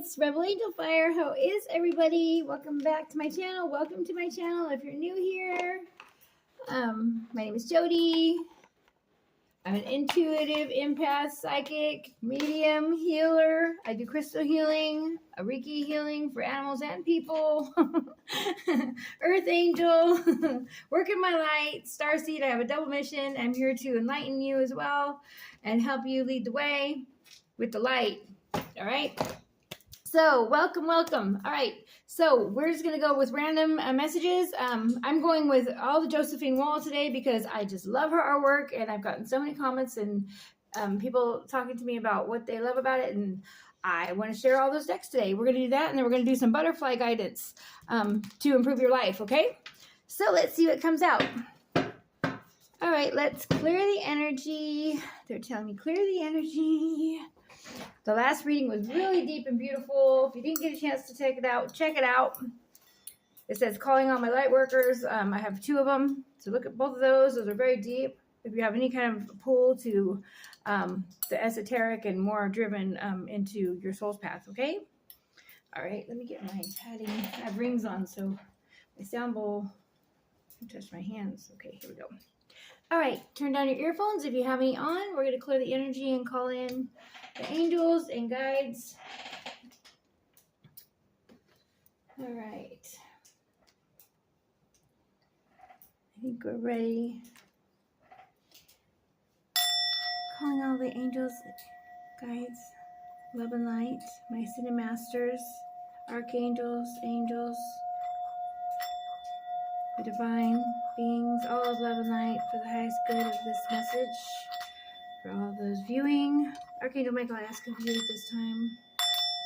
it's Rebel Angel Fire. How is everybody? Welcome back to my channel. Welcome to my channel if you're new here. My name is Jody. I'm an intuitive, empath, psychic, medium, healer. I do crystal healing, a Reiki healing for animals and people. Earth angel, work in my light, starseed. I have a double mission. I'm here to enlighten you as well and help you lead the way with the light. All right. So welcome. All right. So we're just going to go with random messages. I'm going with all the Josephine Wall today because I just love her artwork, and I've gotten so many comments and people talking to me about what they love about it. And I want to share all those decks today. We're going to do that, and then we're going to do some butterfly guidance to improve your life. Okay. So let's see what comes out. All right. Let's clear the energy. They're telling me clear the energy. The last reading was really deep and beautiful. If you didn't get a chance to check it out, check it out. It says calling on my light workers. I have 2 of them. So look at both of those. Those are very deep. If you have any kind of pull to the esoteric and more driven into your soul's path, okay? All right, let me get my padding. I have rings on, so my sound bowl can touch my hands. Okay, here we go. All right, turn down your earphones if you have any on. We're going to clear the energy and call in the angels and guides. All right. I think we're ready. Calling all the angels, guides, love and light, my ascended masters, archangels, angels, the divine beings, all of love and light for the highest good of this message. For all those viewing, Archangel Michael, I ask of you at this time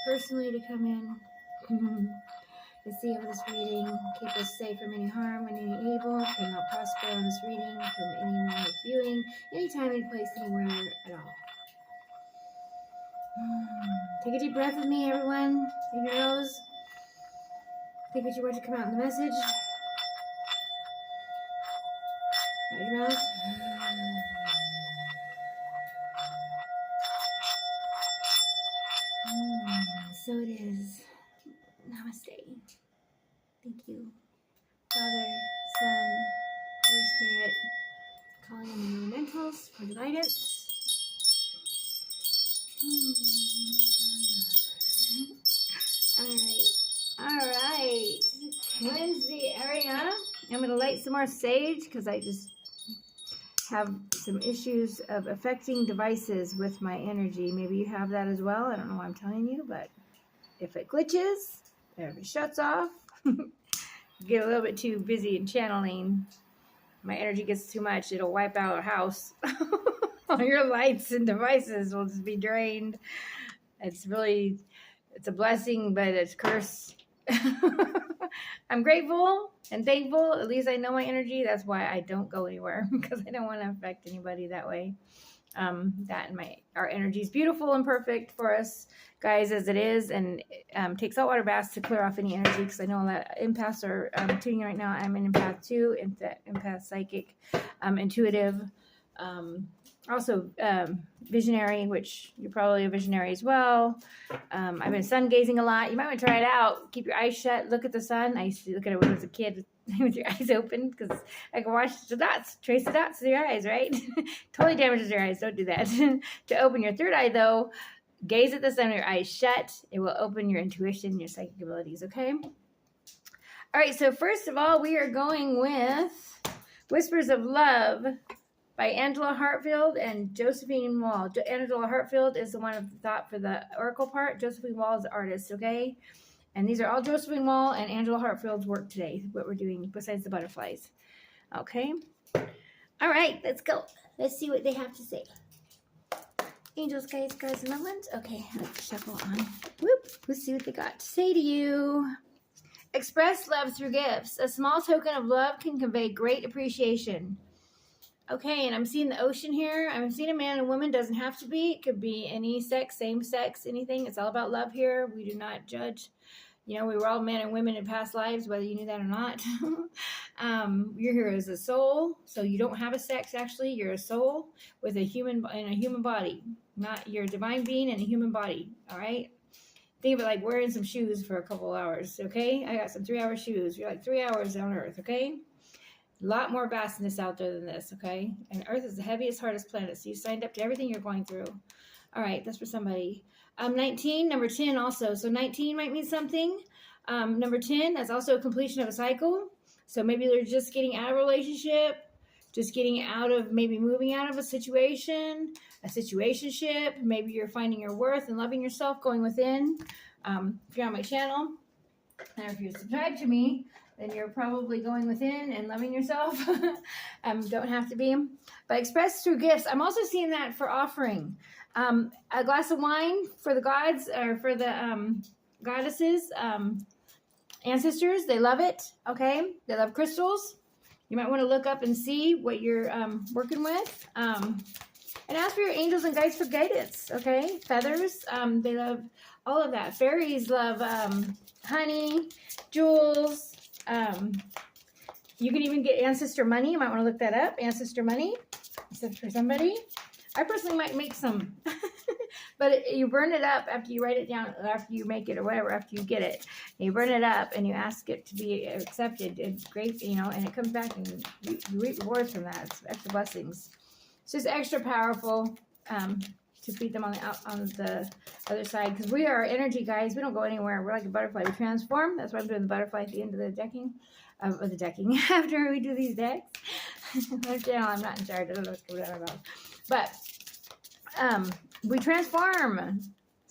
personally to come in and see over this reading, keep us safe from any harm and any evil, may not prosper on this reading from anyone with viewing, anytime, any place, anywhere at all. Take a deep breath with me, everyone, in your nose. Think what you want to come out in the message. Out your mouth. So it is. Namaste. Thank you. Father, Son, Holy Spirit, calling on the elementals for guidance. All right. Cleanse the area. I'm going to light some more sage because I just have some issues of affecting devices with my energy. Maybe you have that as well. I don't know why I'm telling you, but if it glitches, if it shuts off, get a little bit too busy in channeling, my energy gets too much, it'll wipe out a house. All your lights and devices will just be drained. It's a blessing, but it's a curse. I'm grateful and thankful. At least I know my energy. That's why I don't go anywhere, because I don't want to affect anybody that way. Our energy is beautiful and perfect for us guys as it is, and take saltwater baths to clear off any energy, because I know that empaths are tuning right now. I'm an empath too, empath, psychic, intuitive, also visionary, which you're probably a visionary as well. I've been sun gazing a lot. You might want to try it out. Keep your eyes shut, look at the sun. I used to look at it when I was a kid with your eyes open, because I can watch the dots, trace the dots with your eyes, right? Totally damages your eyes. Don't do that. To open your third eye, though, gaze at the sun with your eyes shut. It will open your intuition and your psychic abilities, okay? All right, so first of all, we are going with Whispers of Love by Angela Hartfield and Josephine Wall. Angela Hartfield is the one of the thought for the oracle part. Josephine Wall is the artist, okay? And these are all Josephine Wall and Angela Hartfield's work today, what we're doing besides the butterflies. Okay? All right, let's go. Let's see what they have to say. Angels, guides, guards, and loved ones. Okay, let's shuffle on. Whoop. Let's see what they got to say to you. Express love through gifts. A small token of love can convey great appreciation. Okay, and I'm seeing the ocean here. I'm seeing a man and woman. Doesn't have to be. It could be any sex, same sex, anything. It's all about love here. We do not judge. You know, we were all men and women in past lives, whether you knew that or not. You're here as a soul, so you don't have a sex, actually. You're a soul with a human body. Not, you're a divine being in a human body, all right? Think of it like wearing some shoes for a couple hours, okay? I got some 3-hour shoes. You're like 3 hours on Earth, okay? A lot more vastness out there than this, okay? And Earth is the heaviest, hardest planet, so you signed up to everything you're going through. All right, that's for somebody. 19, number 10 also. So 19 might mean something. Number 10, that's also a completion of a cycle. So maybe they're just getting out of a relationship, just getting out of, maybe moving out of a situationship. Maybe you're finding your worth and loving yourself, going within. If you're on my channel, and if you subscribe to me, then you're probably going within and loving yourself. Don't have to be. But express through gifts. I'm also seeing that for offering. A glass of wine for the gods, or for the goddesses, ancestors. They love it, okay? They love crystals. You might want to look up and see what you're working with. And ask for your angels and guides for guidance, okay? Feathers, they love all of that. Fairies love honey, jewels. You can even get ancestor money. You might want to look that up. Ancestor money. Except for somebody. I personally might make some. But you burn it up after you write it down, after you make it or whatever, after you get it. And you burn it up and you ask it to be accepted. It's great, you know, and it comes back and you reap rewards from that. It's extra blessings. It's just extra powerful to feed them on the other side. Because we are energy, guys. We don't go anywhere. We're like a butterfly. We transform. That's why I'm doing the butterfly at the end of the decking. After we do these decks. My channel, I'm not in charge. I don't know what's going on about. But we transform.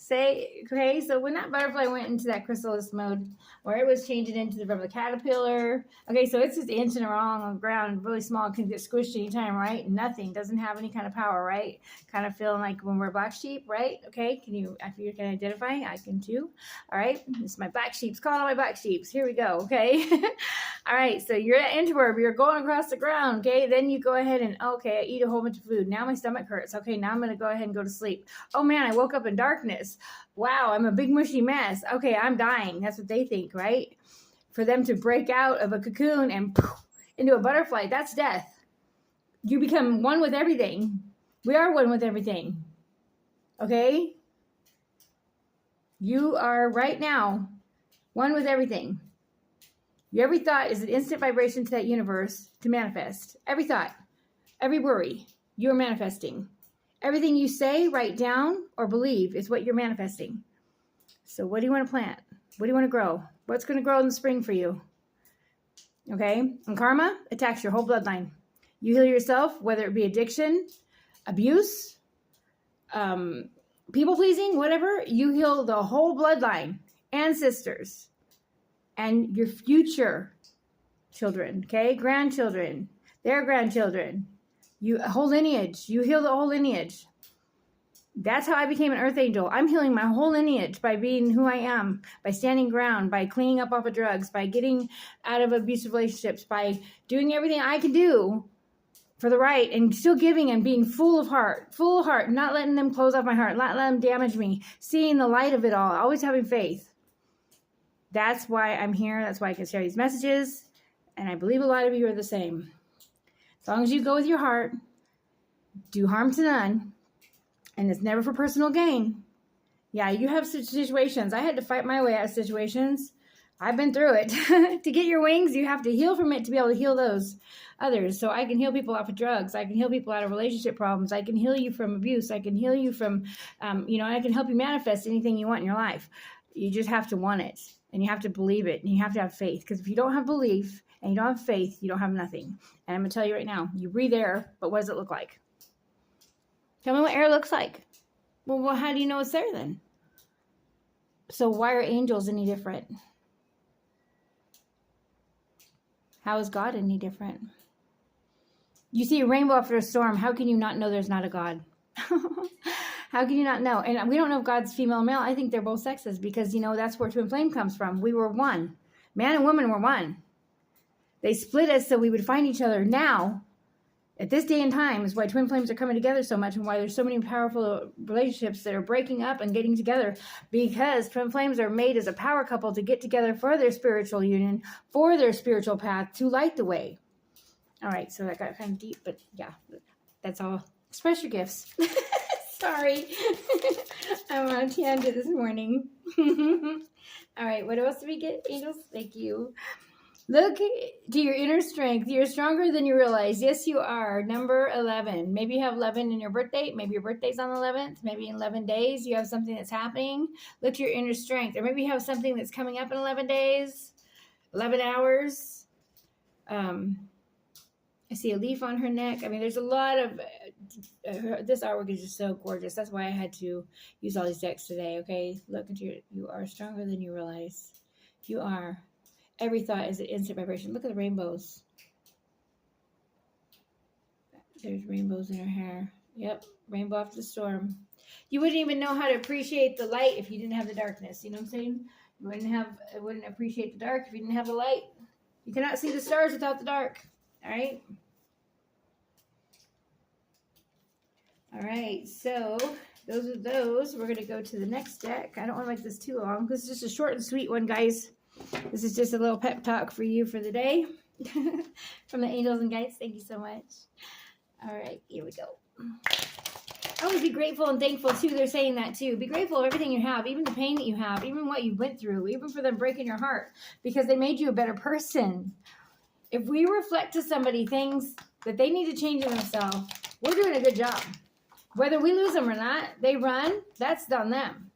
Okay, so when that butterfly went into that chrysalis mode, where it was changing into the caterpillar, okay, so it's just inching around on the ground, really small, can get squished anytime, right? Nothing, doesn't have any kind of power, right? Kind of feeling like when we're black sheep, right? Okay, if you can identify, I can too. All right, this is my black sheeps, calling all my black sheeps. Here we go, okay? All right, so you're at Antwerp, you're going across the ground, okay? Then you go ahead and, okay, I eat a whole bunch of food. Now my stomach hurts. Okay, now I'm going to go ahead and go to sleep. Oh man, I woke up in darkness. Wow, I'm a big mushy mess. Okay, I'm dying. That's what they think, right? For them to break out of a cocoon and poof, into a butterfly, that's death. You become one with everything. We are one with everything. Okay? You are right now one with everything. Every thought is an instant vibration to that universe to manifest. Every thought, every worry, you're manifesting. Everything you say, write down, or believe is what you're manifesting. So what do you want to plant? What do you want to grow? What's going to grow in the spring for you? Okay? And karma attacks your whole bloodline. You heal yourself, whether it be addiction, abuse, people-pleasing, whatever. You heal the whole bloodline, ancestors, and your future children, okay? Grandchildren, their grandchildren. A whole lineage. You heal the whole lineage. That's how I became an earth angel. I'm healing my whole lineage by being who I am, by standing ground, by cleaning up off of drugs, by getting out of abusive relationships, by doing everything I can do for the right and still giving and being full of heart, not letting them close off my heart, not letting them damage me, seeing the light of it all, always having faith. That's why I'm here. That's why I can share these messages. And I believe a lot of you are the same. As long as you go with your heart, do harm to none, and it's never for personal gain. Yeah, you have situations. I had to fight my way out of situations. I've been through it. To get your wings, you have to heal from it to be able to heal those others. So I can heal people off of drugs. I can heal people out of relationship problems. I can heal you from abuse. I can heal you from, I can help you manifest anything you want in your life. You just have to want it, and you have to believe it, and you have to have faith. Because if you don't have belief, and you don't have faith, you don't have nothing. And I'm going to tell you right now, you breathe air, but what does it look like? Tell me what air looks like. Well, how do you know it's there then? So why are angels any different? How is God any different? You see a rainbow after a storm. How can you not know there's not a God? How can you not know? And we don't know if God's female or male. I think they're both sexes because, that's where twin flame comes from. We were one. Man and woman were one. They split us so we would find each other. Now, at this day and time, is why twin flames are coming together so much and why there's so many powerful relationships that are breaking up and getting together, because twin flames are made as a power couple to get together for their spiritual union, for their spiritual path, to light the way. All right, so that got kind of deep, but yeah, that's all. Express your gifts. Sorry. I'm on a tangent this morning. All right, what else do we get, angels? Thank you. Look to your inner strength. You're stronger than you realize. Yes, you are. Number 11. Maybe you have 11 in your birthday. Maybe your birthday's on the 11th. Maybe in 11 days you have something that's happening. Look to your inner strength. Or maybe you have something that's coming up in 11 days, 11 hours. I see a leaf on her neck. I mean, there's a lot of, this artwork is just so gorgeous. That's why I had to use all these decks today, okay? Look into you are stronger than you realize. You are. Every thought is an instant vibration. Look at the rainbows. There's rainbows in her hair. Yep, rainbow after the storm. You wouldn't even know how to appreciate the light if you didn't have the darkness. You know what I'm saying? You wouldn't appreciate the dark if you didn't have the light. You cannot see the stars without the dark. All right? All right, so those are those. We're going to go to the next deck. I don't want to make this too long. This is just a short and sweet one, guys. This is just a little pep talk for you for the day from the angels and guides. Thank you so much. All right, here we go. Always be grateful and thankful, too. They're saying that, too. Be grateful for everything you have, even the pain that you have, even what you went through, even for them breaking your heart, because they made you a better person. If we reflect to somebody things that they need to change in themselves, we're doing a good job. Whether we lose them or not, they run, that's on them.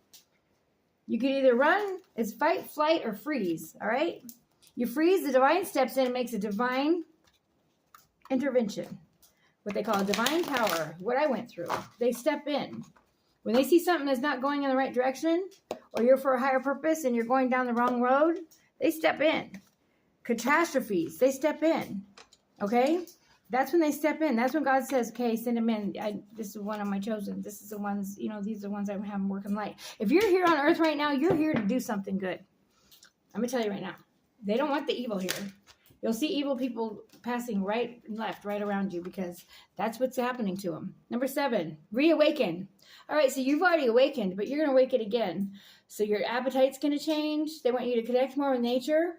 You can either run, it's fight, flight, or freeze, all right? You freeze, the divine steps in and makes a divine intervention. What they call a divine power, what I went through. They step in. When they see something that's not going in the right direction, or you're for a higher purpose and you're going down the wrong road, they step in. Catastrophes, they step in, okay? That's when they step in. That's when God says, okay, send them in. This is one of my chosen. This is the ones, these are the ones I'm having working light. If you're here on earth right now, you're here to do something good. I'm going to tell you right now. They don't want the evil here. You'll see evil people passing right and left, right around you, because that's what's happening to them. Number 7, reawaken. All right, so you've already awakened, but you're going to awaken again. So your appetite's going to change. They want you to connect more with nature.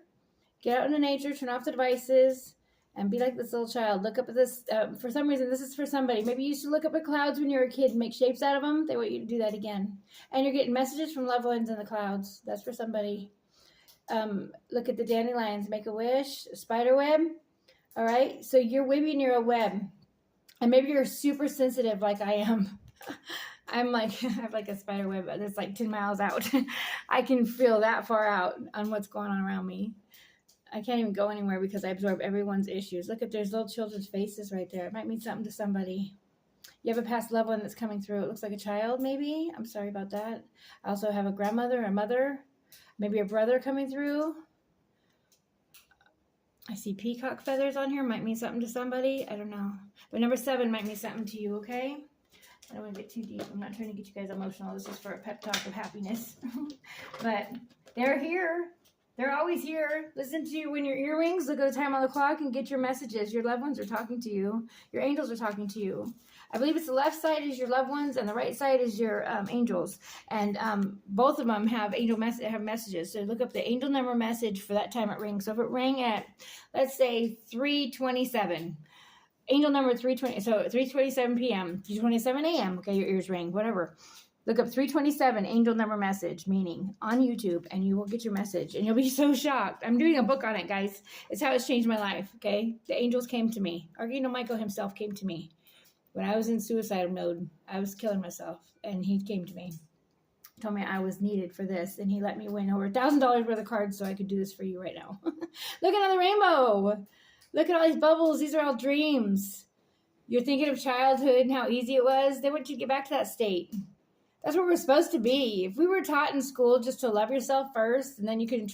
Get out into nature, turn off the devices, and be like this little child. Look up at this. For some reason, this is for somebody. Maybe you used to look up at clouds when you were a kid and make shapes out of them. They want you to do that again. And you're getting messages from loved ones in the clouds. That's for somebody. Look at the dandelions. Make a wish. A spider web. All right? So you're weaving your web. And maybe you're super sensitive like I am. I have like a spider web that's like 10 miles out. I can feel that far out on what's going on around me. I can't even go anywhere because I absorb everyone's issues. Look, if there's little children's faces right there, it might mean something to somebody. You have a past loved one that's coming through. It looks like a child, maybe. I'm sorry about that. I also have a grandmother, a mother, maybe a brother coming through. I see peacock feathers on here. Might mean something to somebody. I don't know. But number 7 might mean something to you, okay? I don't want to get too deep. I'm not trying to get you guys emotional. This is for a pep talk of happiness. But they're here. They're always here. Listen to you when your earrings. Look at the time on the clock and get your messages. Your loved ones are talking to you. Your angels are talking to you. I believe it's the left side is your loved ones and the right side is your angels. And both of them have have messages. So look up the angel number message for that time it rings. So if it rang at, let's say, 3:27, angel number 320. So 3:27 p.m., 3:27 a.m. Okay, your ears ring, whatever. Look up 327 angel number message, meaning on YouTube, and you will get your message. And you'll be so shocked. I'm doing a book on it, guys. It's how it's changed my life, okay? The angels came to me. Archangel Michael himself came to me. When I was in suicide mode, I was killing myself, and he came to me. Told me I was needed for this, and he let me win over $1,000 worth of cards so I could do this for you right now. Look at the rainbow. Look at all these bubbles. These are all dreams. You're thinking of childhood and how easy it was. They want you to get back to that state. That's what we're supposed to be. If we were taught in school just to love yourself first, and then you can,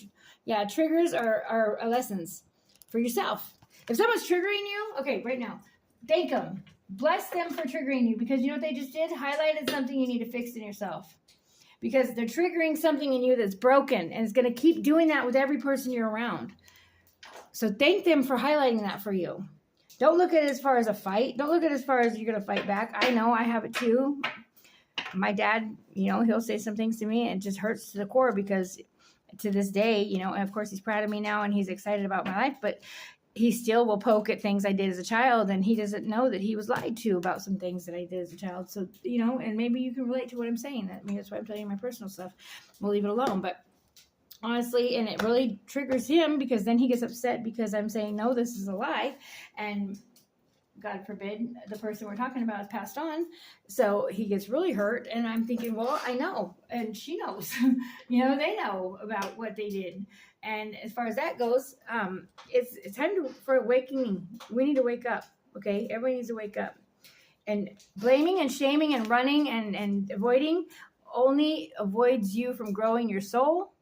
triggers are lessons for yourself. If someone's triggering you, okay, right now, thank them. Bless them for triggering you, because you know what they just did? Highlighted something you need to fix in yourself. Because they're triggering something in you that's broken, and it's going to keep doing that with every person you're around. So thank them for highlighting that for you. Don't look at it as far as a fight. Don't look at it as far as you're going to fight back. I know I have it too. My dad, he'll say some things to me and it just hurts to the core, because to this day, and of course he's proud of me now and he's excited about my life, but he still will poke at things I did as a child, and he doesn't know that he was lied to about some things that I did as a child. So, and maybe you can relate to what I'm saying. That's why I'm telling you my personal stuff. We'll leave it alone. But honestly, and it really triggers him, because then he gets upset because I'm saying, no, this is a lie. And God forbid the person we're talking about is passed on. So he gets really hurt. And I'm thinking, well, I know. And she knows. They know about what they did. And as far as that goes, it's time for awakening. We need to wake up. Okay? Everybody needs to wake up. And blaming and shaming and running and avoiding only avoids you from growing your soul.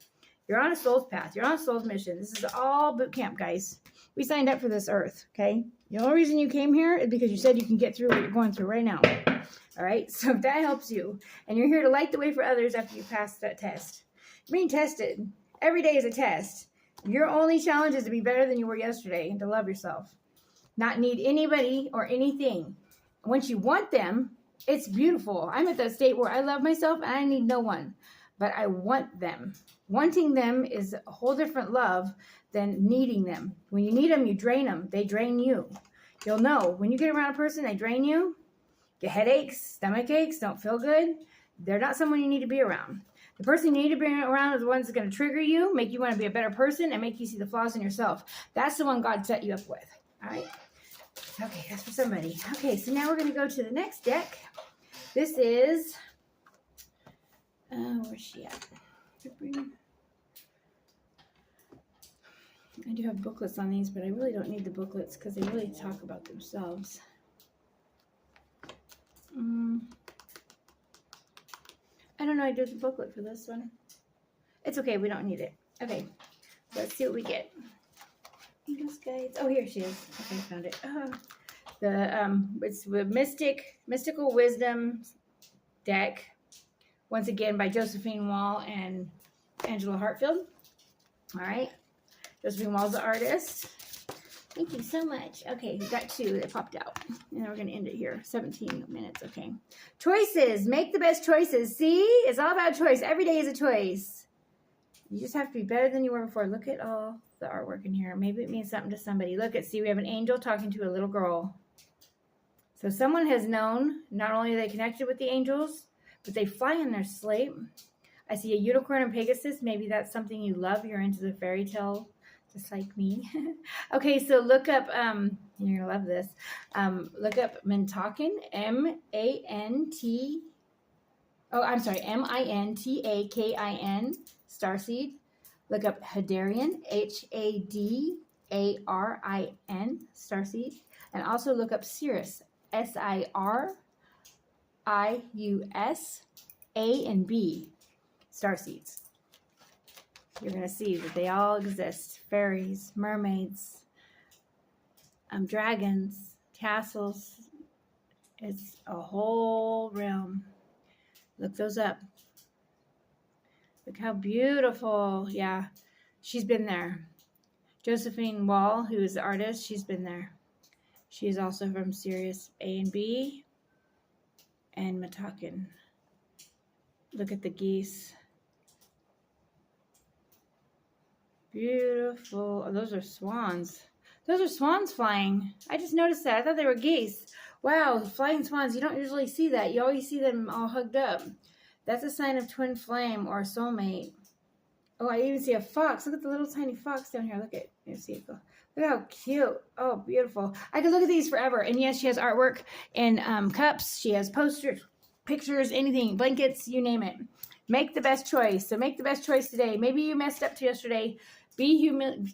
You're on a soul's path. You're on a soul's mission. This is all boot camp, guys. We signed up for this earth, okay? The only reason you came here is because you said you can get through what you're going through right now. All right? So if that helps you, and you're here to light the way for others after you pass that test. You're being tested. Every day is a test. Your only challenge is to be better than you were yesterday and to love yourself. Not need anybody or anything. Once you want them, it's beautiful. I'm at that state where I love myself and I need no one. But I want them. Wanting them is a whole different love than needing them. When you need them, you drain them. They drain you. You'll know. When you get around a person, they drain you. Get headaches, stomach aches, don't feel good. They're not someone you need to be around. The person you need to be around is the one that's going to trigger you, make you want to be a better person, and make you see the flaws in yourself. That's the one God set you up with. All right? Okay, that's for somebody. Okay, so now we're going to go to the next deck. This is... where's she at? I do have booklets on these, but I really don't need the booklets because they really talk about themselves. I don't know. I did the booklet for this one. It's okay. We don't need it. Okay. Let's see what we get. Angels, guides. Oh, here she is. Okay, found it. It's the Mystical Wisdom deck. Once again by Josephine Wall and Angela Hartfield. All right. Josephine Wall's the artist. Thank you so much. Okay, we got two that popped out. And then we're going to end it here. 17 minutes. Okay. Choices. Make the best choices. See? It's all about choice. Every day is a choice. You just have to be better than you were before. Look at all the artwork in here. Maybe it means something to somebody. Look at, see, we have an angel talking to a little girl. So someone has known, not only are they connected with the angels, but they fly in their sleep. I see a unicorn and Pegasus. Maybe that's something you love. You're into the fairy tale, just like me. Okay, so look up, you're going to love this. Look up Mintakin, M-A-N-T, oh, I'm sorry, M-I-N-T-A-K-I-N, starseed. Look up Hadarian, H-A-D-A-R-I-N, starseed. And also look up Sirius, S-I-R-I-U-S, A and B, starseeds. You're going to see that they all exist. Fairies, mermaids, dragons, castles. It's a whole realm. Look those up. Look how beautiful. Yeah, she's been there. Josephine Wall, who is the artist, she's been there. She is also from Sirius A and B and Matakin. Look at the geese. Beautiful. Oh, those are swans. Those are swans flying. I just noticed that. I thought they were geese. Wow, flying swans. You don't usually see that. You always see them all hugged up. That's a sign of twin flame or soulmate. Oh, I even see a fox. Look at the little tiny fox down here. Look at, you see it go. Look how cute. Oh, beautiful. I could look at these forever. And yes, she has artwork in cups. She has posters, pictures, anything, blankets, you name it. Make the best choice. So make the best choice today. Maybe you messed up to yesterday. Humility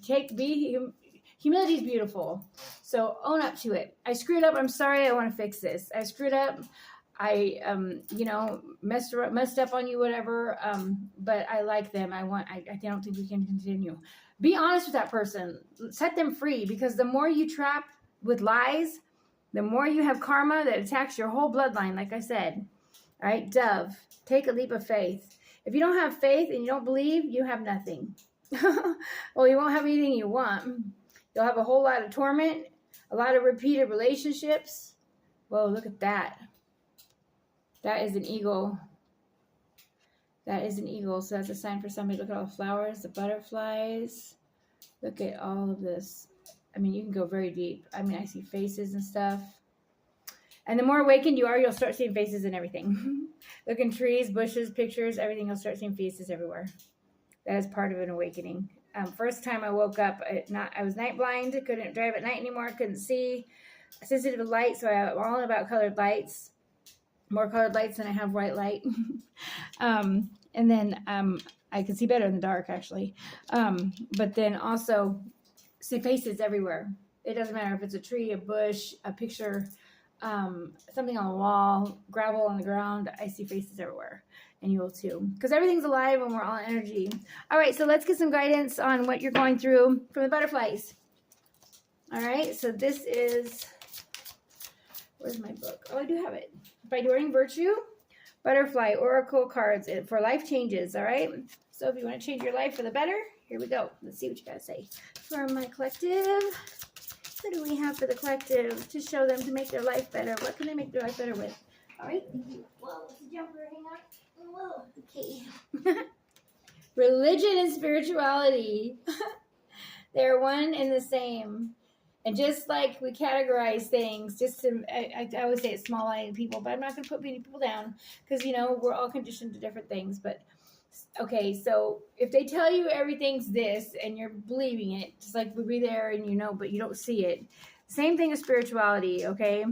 is beautiful. So own up to it. I screwed up. I'm sorry. I want to fix this. I screwed up. I messed up on you, whatever. But I like them. I don't think we can continue. Be honest with that person. Set them free, because the more you trap with lies, the more you have karma that attacks your whole bloodline. Like I said, all right, Dove, take a leap of faith. If you don't have faith and you don't believe, you have nothing. Well, you won't have anything you want. You'll have a whole lot of torment, a lot of repeated relationships. Whoa, look at that. That is an eagle. That is an eagle, so that's a sign for somebody. Look at all the flowers, the butterflies. Look at all of this. I mean, you can go very deep. I mean, I see faces and stuff. And the more awakened you are, you'll start seeing faces and everything. Look in trees, bushes, pictures, everything. You'll start seeing faces everywhere. That is part of an awakening. First time I woke up, I was night blind. Couldn't drive at night anymore. Couldn't see. Sensitive to light, so I'm all about colored lights. More colored lights than I have white light. And then I can see better in the dark, actually. But then also see faces everywhere. It doesn't matter if it's a tree, a bush, a picture, something on the wall, gravel on the ground. I see faces everywhere, and you will too, because everything's alive and we're all energy. All right, so let's get some guidance on what you're going through from the butterflies. All right, so this is, where's my book? Oh, I do have it. By Doreen Virtue, Butterfly Oracle cards for life changes. All right, so if you want to change your life for the better, here we go. Let's see what you got to say for my collective. What do we have for the collective to show them to make their life better? What can they make their life better with? All right. Whoa, it's a jumper. Hang on. Whoa, okay. Religion and spirituality. They're one and the same. And just like we categorize things, just to, I always say it's small-minded people, but I'm not going to put many people down because, you know, we're all conditioned to different things. But, okay, so if they tell you everything's this and you're believing it, just like we'll be there and you know, but you don't see it. Same thing with spirituality, okay?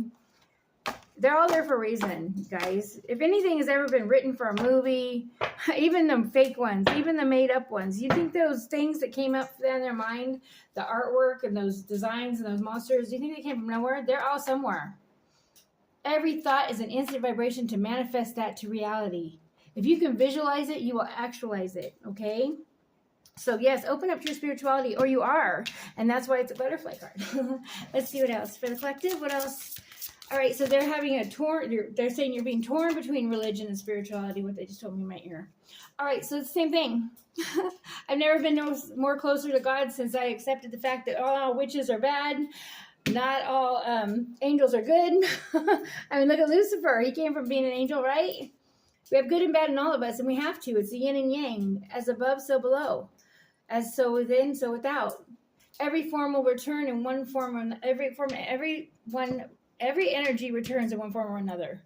They're all there for a reason, guys. If anything has ever been written for a movie, even the fake ones, even the made-up ones, you think those things that came up in their mind, the artwork and those designs and those monsters, do you think they came from nowhere? They're all somewhere. Every thought is an instant vibration to manifest that to reality. If you can visualize it, you will actualize it, okay? So, yes, open up to your spirituality, or you are, and that's why it's a butterfly card. Let's see what else. For the collective, what else? All right, so they're having they're saying you're being torn between religion and spirituality, what they just told me in my ear. All right, so it's the same thing. I've never been more closer to God since I accepted the fact that all witches are bad. Not all angels are good. I mean, look at Lucifer. He came from being an angel, right? We have good and bad in all of us, and we have to. It's the yin and yang. As above, so below. As so within, so without. Every form will return in one form or every energy returns in one form or another.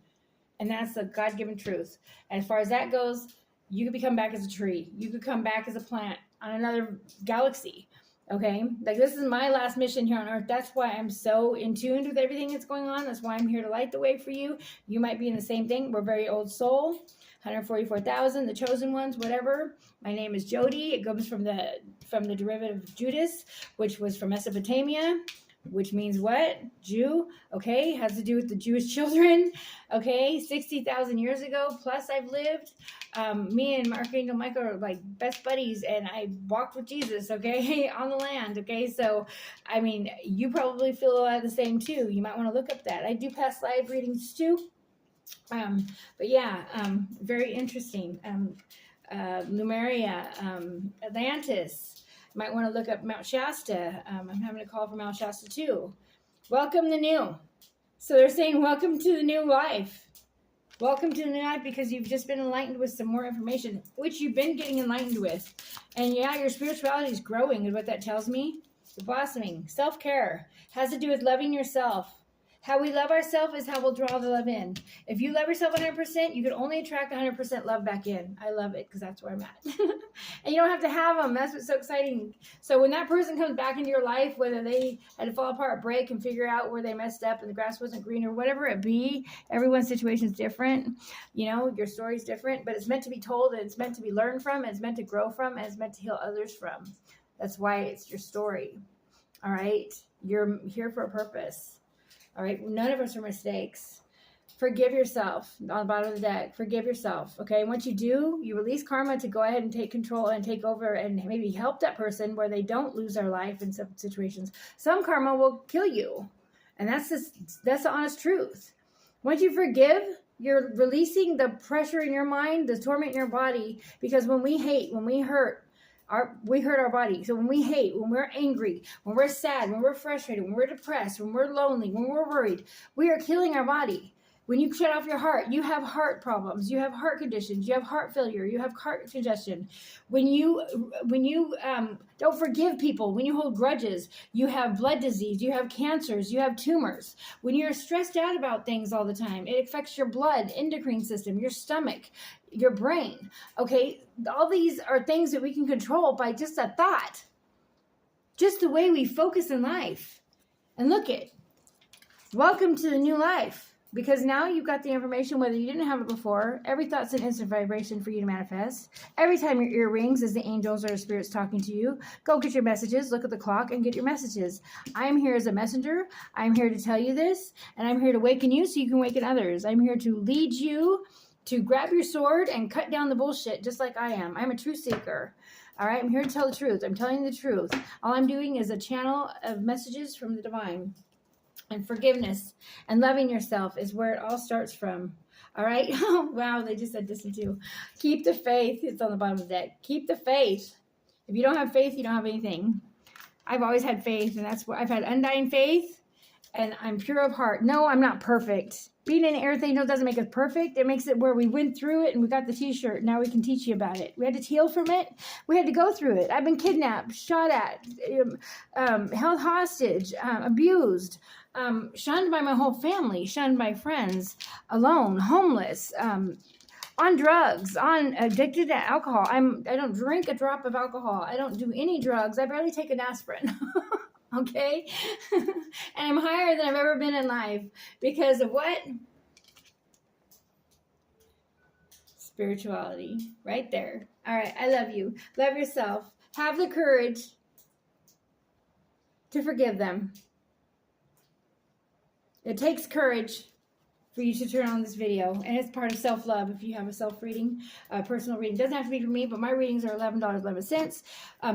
And that's the God-given truth. As far as that goes, you could become back as a tree. You could come back as a plant on another galaxy. Okay? Like, this is my last mission here on Earth. That's why I'm so in tune with everything that's going on. That's why I'm here to light the way for you. You might be in the same thing. We're very old soul. 144,000, the chosen ones, whatever. My name is Jody. It comes from the derivative Judas, which was from Mesopotamia. Which means what? Jew, okay, has to do with the Jewish children, okay, 60,000 years ago, plus I've lived. Me and Archangel Michael are like best buddies, and I walked with Jesus, okay, on the land, okay, so, I mean, you probably feel a lot of the same too. You might want to look up that. I do past live readings too, but yeah, very interesting. Lemuria, Atlantis. Might want to look up Mount Shasta. I'm having a call from Mount Shasta too. Welcome the new. So they're saying welcome to the new life. Welcome to the new life because you've just been enlightened with some more information, which you've been getting enlightened with. And yeah, your spirituality is growing is what that tells me. The blossoming. Self-care has to do with loving yourself. How we love ourselves is how we'll draw the love in. If you love yourself 100%, you can only attract 100% love back in. I love it because that's where I'm at. And you don't have to have them. That's what's so exciting. So when that person comes back into your life, whether they had to fall apart, break, and figure out where they messed up and the grass wasn't green or whatever it be, everyone's situation is different. You know, your story's different, but it's meant to be told, and it's meant to be learned from, and it's meant to grow from, and it's meant to heal others from. That's why it's your story. All right? You're here for a purpose. All right, none of us are mistakes. Forgive yourself on the bottom of the deck. Forgive yourself, okay? Once you do, you release karma to go ahead and take control and take over and maybe help that person where they don't lose their life in some situations. Some karma will kill you, and that's the honest truth. Once you forgive, you're releasing the pressure in your mind, the torment in your body, because when we hate, when we hurt, we hurt our body. So when we hate, when we're angry, when we're sad, when we're frustrated, when we're depressed, when we're lonely, when we're worried, we are killing our body. When you shut off your heart, you have heart problems, you have heart conditions, you have heart failure, you have heart congestion. When you don't forgive people, when you hold grudges, you have blood disease, you have cancers, you have tumors. When you're stressed out about things all the time, it affects your blood, endocrine system, your stomach, your brain. Okay, all these are things that we can control by just a thought, just the way we focus in life. And look it, welcome to the new life. Because now you've got the information, whether you didn't have it before. Every thought's an instant vibration for you to manifest. Every time your ear rings is the angels or spirits talking to you. Go get your messages, look at the clock, and get your messages. I'm here as a messenger. I'm here to tell you this, and I'm here to waken you so you can waken others. I'm here to lead you to grab your sword and cut down the bullshit just like I am. I'm a truth seeker. All right, I'm here to tell the truth. I'm telling you the truth. All I'm doing is a channel of messages from the divine. And forgiveness and loving yourself is where it all starts from. All right? Oh, wow, they just said this too. Keep the faith. It's on the bottom of the deck. Keep the faith. If you don't have faith, you don't have anything. I've always had faith, and that's what I've had undying faith, and I'm pure of heart. No, I'm not perfect. Being an earth angel doesn't make us perfect. It makes it where we went through it and we got the t-shirt. Now we can teach you about it. We had to heal from it. We had to go through it. I've been kidnapped, shot at, held hostage, abused, shunned by my whole family, shunned by friends, alone, homeless, on drugs, addicted to alcohol. I don't drink a drop of alcohol. I don't do any drugs. I barely take an aspirin. Okay? And I'm higher than I've ever been in life. Because of what? Spirituality. Right there. All right. I love you. Love yourself. Have the courage to forgive them. It takes courage for you to turn on this video, and it's part of self-love. If you have a self-reading, personal reading, doesn't have to be for me, but my readings are $11.11.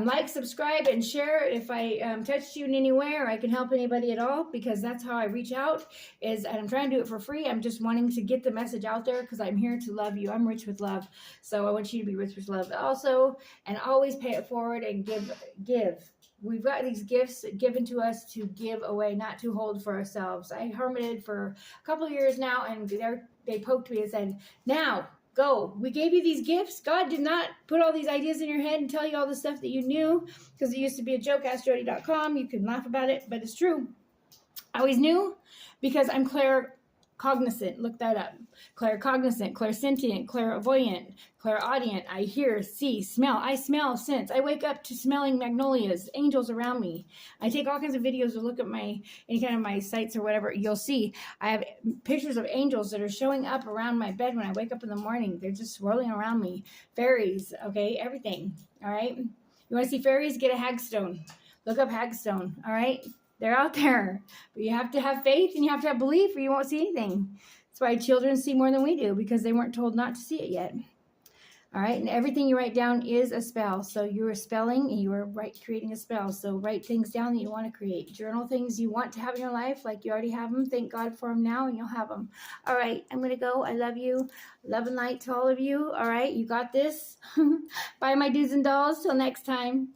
Like, subscribe, and share if I touched you in any way or I can help anybody at all, because that's how I reach out. And I'm trying to do it for free. I'm just wanting to get the message out there because I'm here to love you. I'm rich with love, so I want you to be rich with love also, and always pay it forward and give. We've got these gifts given to us to give away, not to hold for ourselves. I hermited for a couple of years now, and they poked me and said, now, go. We gave you these gifts. God did not put all these ideas in your head and tell you all the stuff that you knew, because it used to be a joke, AskJody.com. You can laugh about it, but it's true. I always knew because I'm claircognizant. Look that up. Claircognizant, clairsentient, clairvoyant, clairaudient. I hear, see, smell. I smell, sense. I wake up to smelling magnolias, angels around me. I take all kinds of videos to look at any kind of my sites or whatever. You'll see I have pictures of angels that are showing up around my bed when I wake up in the morning. They're just swirling around me. Fairies, okay, everything. All right. You want to see fairies? Get a hagstone. Look up hagstone. All right. They're out there, but you have to have faith and you have to have belief or you won't see anything. That's why children see more than we do, because they weren't told not to see it yet. All right, and everything you write down is a spell. So you're spelling and you are creating a spell. So write things down that you want to create. Journal things you want to have in your life like you already have them. Thank God for them now and you'll have them. All right, I'm going to go. I love you. Love and light to all of you. All right, you got this. Bye, my dudes and dolls. Till next time.